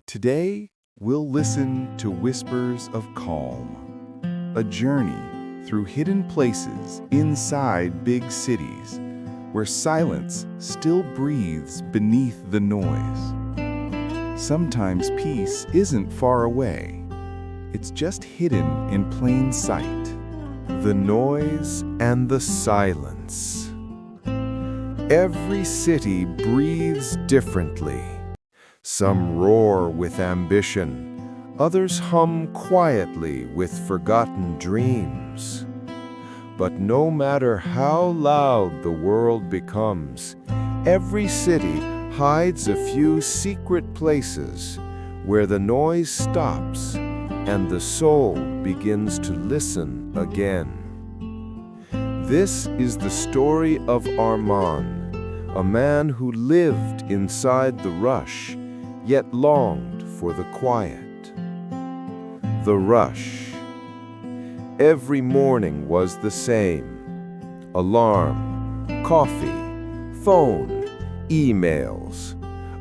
Today, we'll listen to Whispers of Calm, a journey through hidden places inside big cities, where silence still breathes beneath the noise. Sometimes peace isn't far away. It's just hidden in plain sight. The noise and the silence. Every city breathes differently. Some roar with ambition, others hum quietly with forgotten dreams. But no matter how loud the world becomes, every city hides a few secret places where the noise stops and the soul begins to listen again. This is the story of Armand, a man who lived inside the rush, yet longed for the quiet. The rush. Every morning was the same. Alarm, coffee, phone, emails.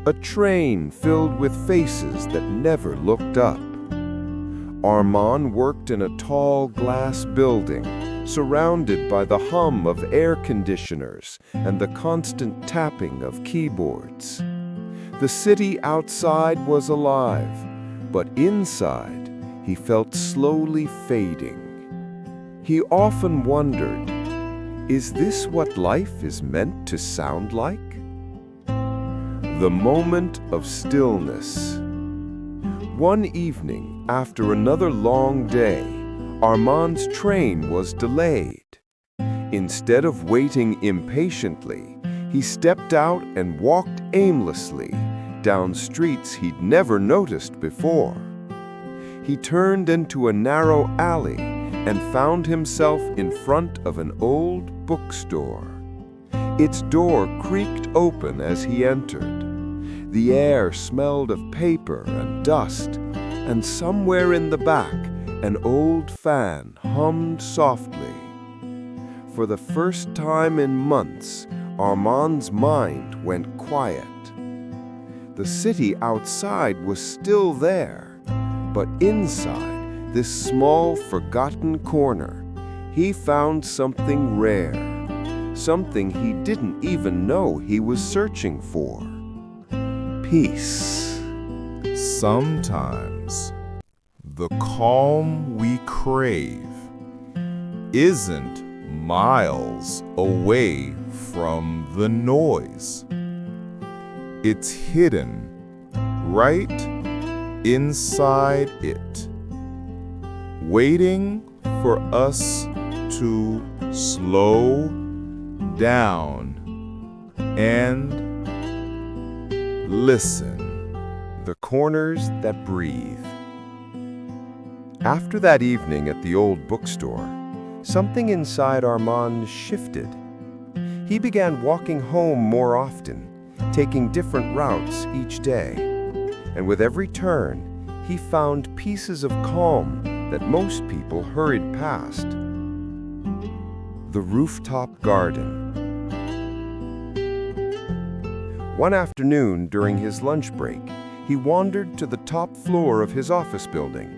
A train filled with faces that never looked up. Armand worked in a tall glass building, surrounded by the hum of air conditioners and the constant tapping of keyboards. The city outside was alive, but inside he felt slowly fading. He often wondered, is this what life is meant to sound like? The moment of stillness. One evening, after another long day, Armand's train was delayed. Instead of waiting impatiently, he stepped out and walked aimlessly down streets he'd never noticed before. He turned into a narrow alley and found himself in front of an old bookstore. Its door creaked open as he entered. The air smelled of paper and dust, and somewhere in the back, an old fan hummed softly. For the first time in months, Armand's mind went quiet. The city outside was still there, but inside this small, forgotten corner, he found something rare, something he didn't even know he was searching for. Peace. Sometimes the calm we crave isn't miles away from the noise. It's hidden right inside it, waiting for us to slow down and listen. The corners that breathe. After that evening at the old bookstore, something inside Armand shifted. He began walking home more often, taking different routes each day. And with every turn, he found pieces of calm that most people hurried past. The rooftop garden. One afternoon during his lunch break, he wandered to the top floor of his office building.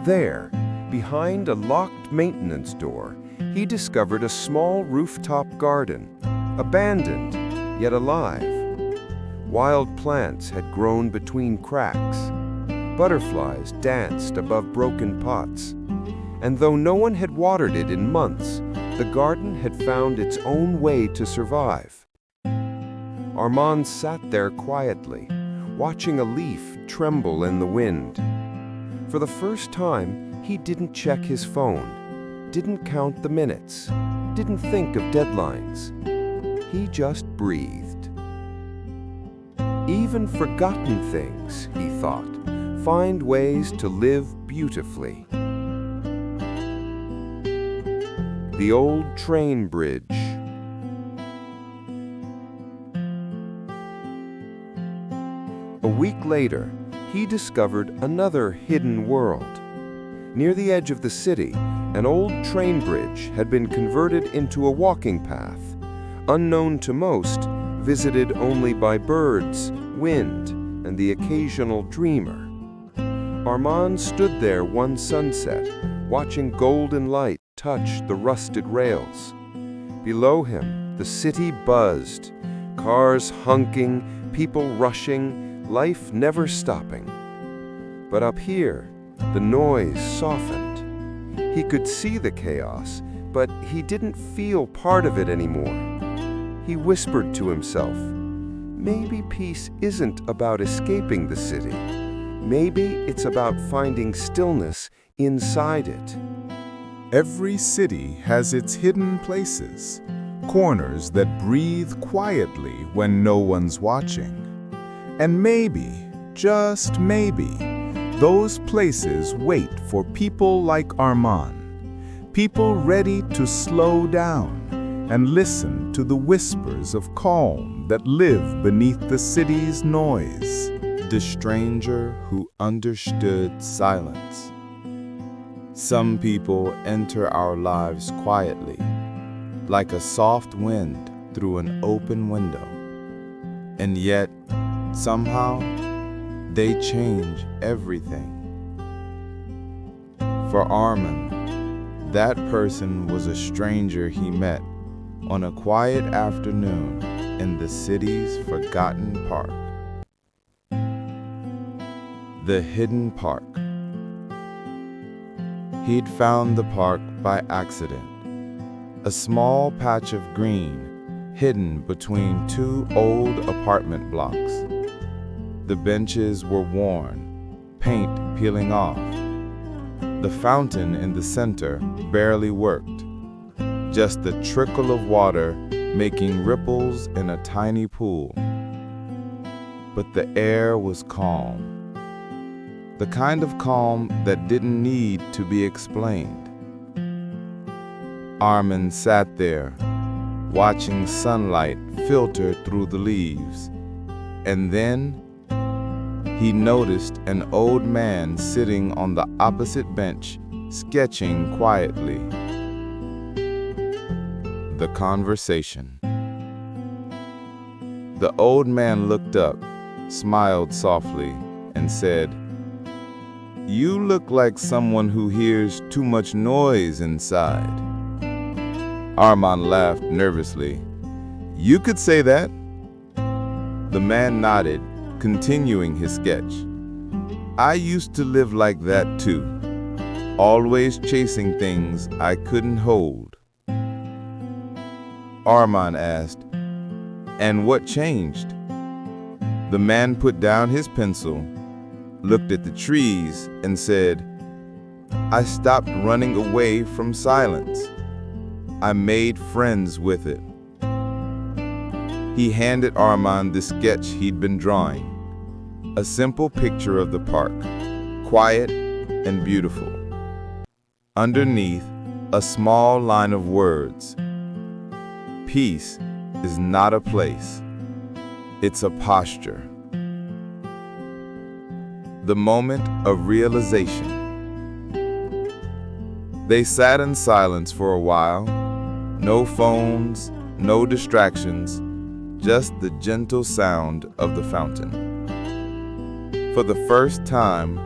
There, behind a locked maintenance door, he discovered a small rooftop garden, abandoned yet alive. Wild plants had grown between cracks. Butterflies danced above broken pots. And though no one had watered it in months, the garden had found its own way to survive. Armand sat there quietly, watching a leaf tremble in the wind. For the first time, he didn't check his phone, didn't count the minutes, didn't think of deadlines. He just breathed. Even forgotten things, he thought, find ways to live beautifully. The old train bridge. A week later, he discovered another hidden world. Near the edge of the city, an old train bridge had been converted into a walking path, unknown to most, visited only by birds, wind, and the occasional dreamer. Armand stood there one sunset, watching golden light touch the rusted rails. Below him, the city buzzed, cars honking, people rushing, life never stopping. But up here, the noise softened. He could see the chaos, but he didn't feel part of it anymore. He whispered to himself, maybe peace isn't about escaping the city. Maybe it's about finding stillness inside it. Every city has its hidden places, corners that breathe quietly when no one's watching. And maybe, just maybe, those places wait for people like Armand, people ready to slow down and listen to the whispers of calm that live beneath the city's noise. The stranger who understood silence. Some people enter our lives quietly, like a soft wind through an open window. And yet, somehow, they change everything. For Armand, that person was a stranger he met on a quiet afternoon in the city's forgotten park. The hidden park. He'd found the park by accident, a small patch of green hidden between two old apartment blocks. The benches were worn, paint peeling off. The fountain in the center barely worked, just the trickle of water making ripples in a tiny pool. But the air was calm. The kind of calm that didn't need to be explained. Armand sat there, watching sunlight filter through the leaves, and then he noticed an old man sitting on the opposite bench, sketching quietly. The conversation. The old man looked up, smiled softly, and said, "You look like someone who hears too much noise inside." Armand laughed nervously. "You could say that." The man nodded, continuing his sketch. "I used to live like that too, always chasing things I couldn't hold." Armand asked, "And what changed?" The man put down his pencil, looked at the trees, and said, "I stopped running away from silence. I made friends with it." He handed Armand the sketch he'd been drawing, a simple picture of the park, quiet and beautiful. Underneath, a small line of words. Peace is not a place, it's a posture. The moment of realization. They sat in silence for a while, no phones, no distractions, just the gentle sound of the fountain. For the first time,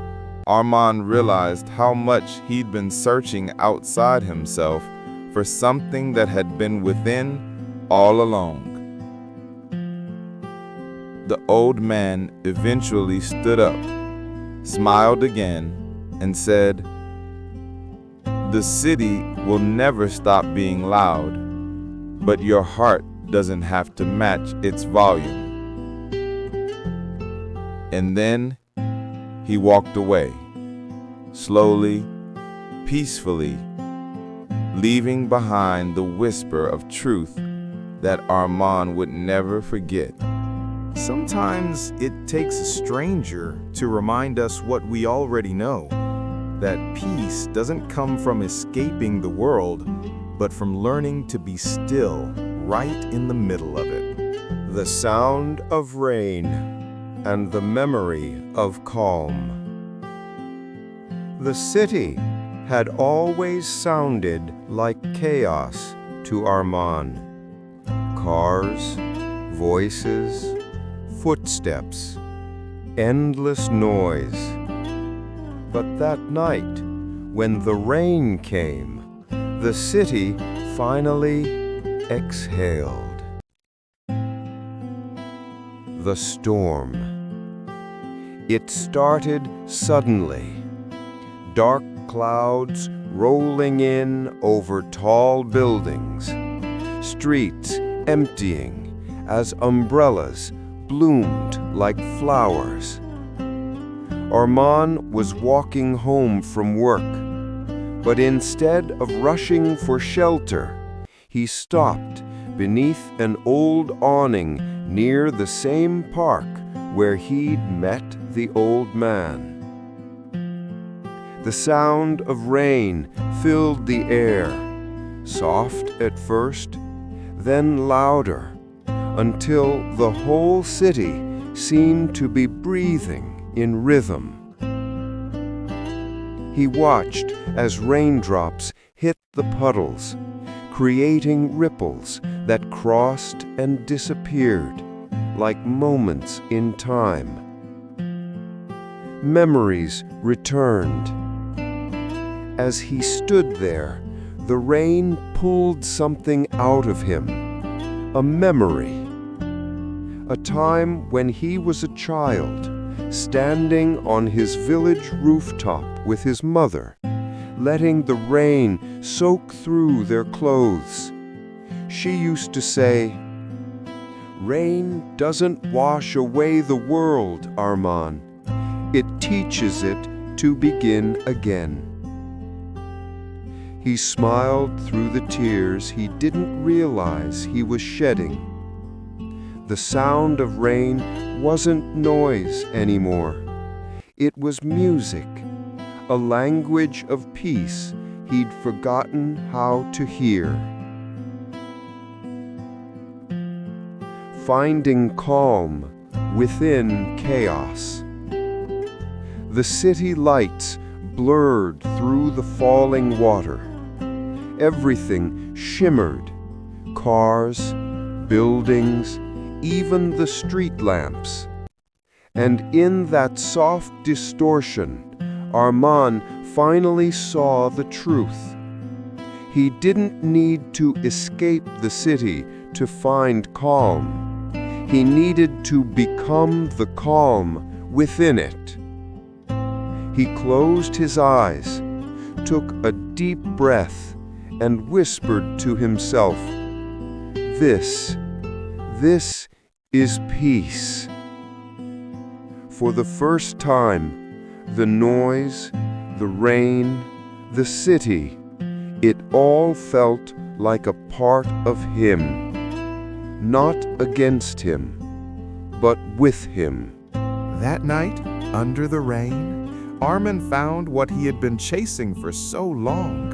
Armand realized how much he'd been searching outside himself for something that had been within all along. The old man eventually stood up, smiled again, and said, "The city will never stop being loud, but your heart doesn't have to match its volume." And then he walked away, slowly, peacefully, leaving behind the whisper of truth that Armand would never forget. Sometimes it takes a stranger to remind us what we already know, that peace doesn't come from escaping the world, but from learning to be still right in the middle of it. The sound of rain and the memory of calm. The city had always sounded like chaos to Armand. Cars, voices, footsteps, endless noise. But that night, when the rain came, the city finally exhaled. The storm. It started suddenly. Dark clouds rolling in over tall buildings, streets emptying as umbrellas bloomed like flowers. Armand was walking home from work, but instead of rushing for shelter, he stopped beneath an old awning near the same park where he'd met the old man. The sound of rain filled the air, soft at first, then louder, until the whole city seemed to be breathing in rhythm. He watched as raindrops hit the puddles, creating ripples that crossed and disappeared like moments in time. Memories returned. As he stood there, the rain pulled something out of him, a memory. A time when he was a child, standing on his village rooftop with his mother, letting the rain soak through their clothes. She used to say, "Rain doesn't wash away the world, Armand. It teaches it to begin again." He smiled through the tears he didn't realize he was shedding. The sound of rain wasn't noise anymore. It was music, a language of peace he'd forgotten how to hear. Finding calm within chaos. The city lights blurred through the falling water. Everything shimmered. Cars, buildings, even the street lamps. And in that soft distortion, Armand finally saw the truth. He didn't need to escape the city to find calm. He needed to become the calm within it. He closed his eyes, took a deep breath, and whispered to himself, This is peace." For the first time, the noise, the rain, the city, it all felt like a part of him. Not against him, but with him. That night, under the rain, Armand found what he had been chasing for so long.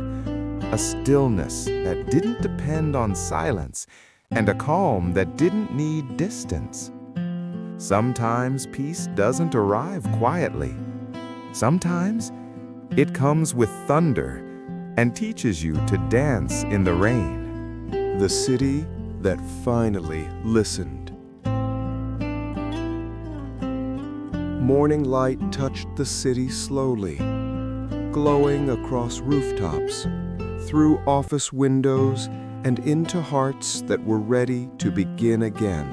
A stillness that didn't depend on silence, and a calm that didn't need distance. Sometimes peace doesn't arrive quietly. Sometimes it comes with thunder and teaches you to dance in the rain. The city that finally listened. Morning light touched the city slowly, glowing across rooftops, through office windows, and into hearts that were ready to begin again.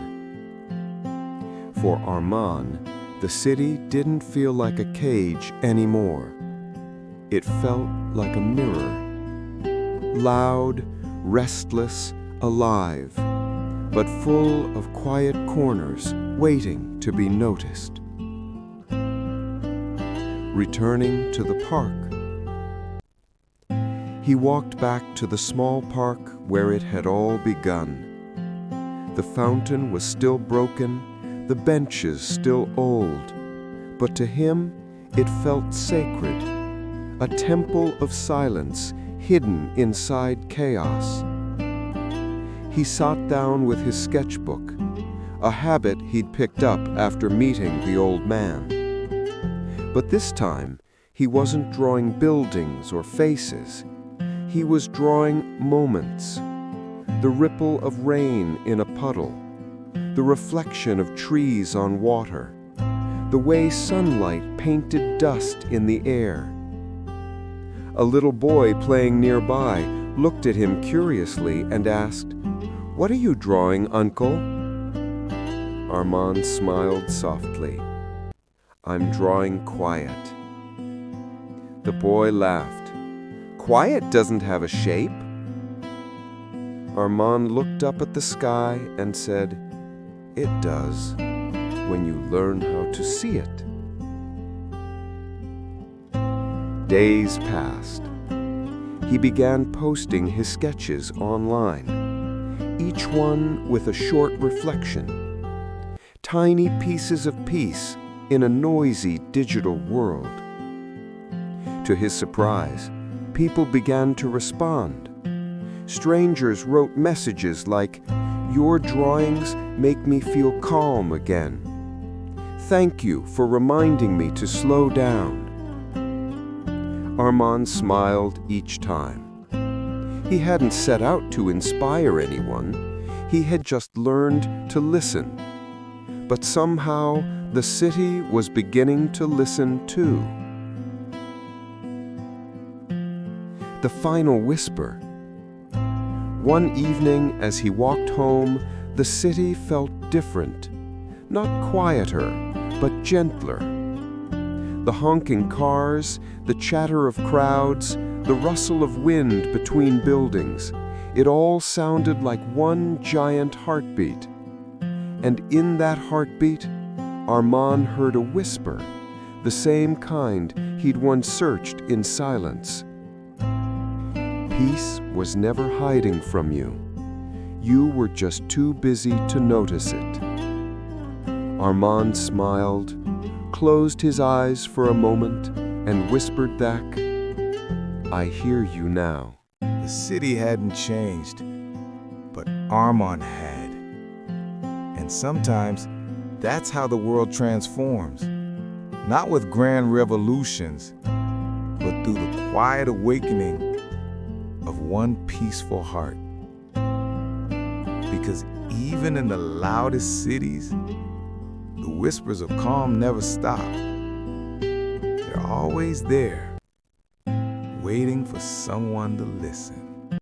For Armand, the city didn't feel like a cage anymore. It felt like a mirror. Loud, restless, alive, but full of quiet corners waiting to be noticed. Returning to the park, he walked back to the small park where it had all begun. The fountain was still broken, the benches still old, but to him it felt sacred, a temple of silence hidden inside chaos. He sat down with his sketchbook, a habit he'd picked up after meeting the old man. But this time, he wasn't drawing buildings or faces. He was drawing moments. The ripple of rain in a puddle, the reflection of trees on water, the way sunlight painted dust in the air. A little boy playing nearby looked at him curiously and asked, "What are you drawing, Uncle?" Armand smiled softly. "I'm drawing quiet." The boy laughed. "Quiet doesn't have a shape." Armand looked up at the sky and said, "It does, when you learn how to see it." Days passed. He began posting his sketches online, each one with a short reflection. Tiny pieces of peace in a noisy digital world. To his surprise, people began to respond. Strangers wrote messages like, "Your drawings make me feel calm again. Thank you for reminding me to slow down." Armand smiled each time. He hadn't set out to inspire anyone. He had just learned to listen. But somehow, the city was beginning to listen too. The final whisper. One evening as he walked home, the city felt different. Not quieter, but gentler. The honking cars, the chatter of crowds, the rustle of wind between buildings, it all sounded like one giant heartbeat. And in that heartbeat, Armand heard a whisper, the same kind he'd once searched in silence. Peace was never hiding from you. You were just too busy to notice it. Armand smiled, closed his eyes for a moment, and whispered back, "I hear you now." The city hadn't changed, but Armand had. And sometimes that's how the world transforms. Not with grand revolutions, but through the quiet awakening of one peaceful heart. Because even in the loudest cities, the whispers of calm never stop. They're always there, waiting for someone to listen.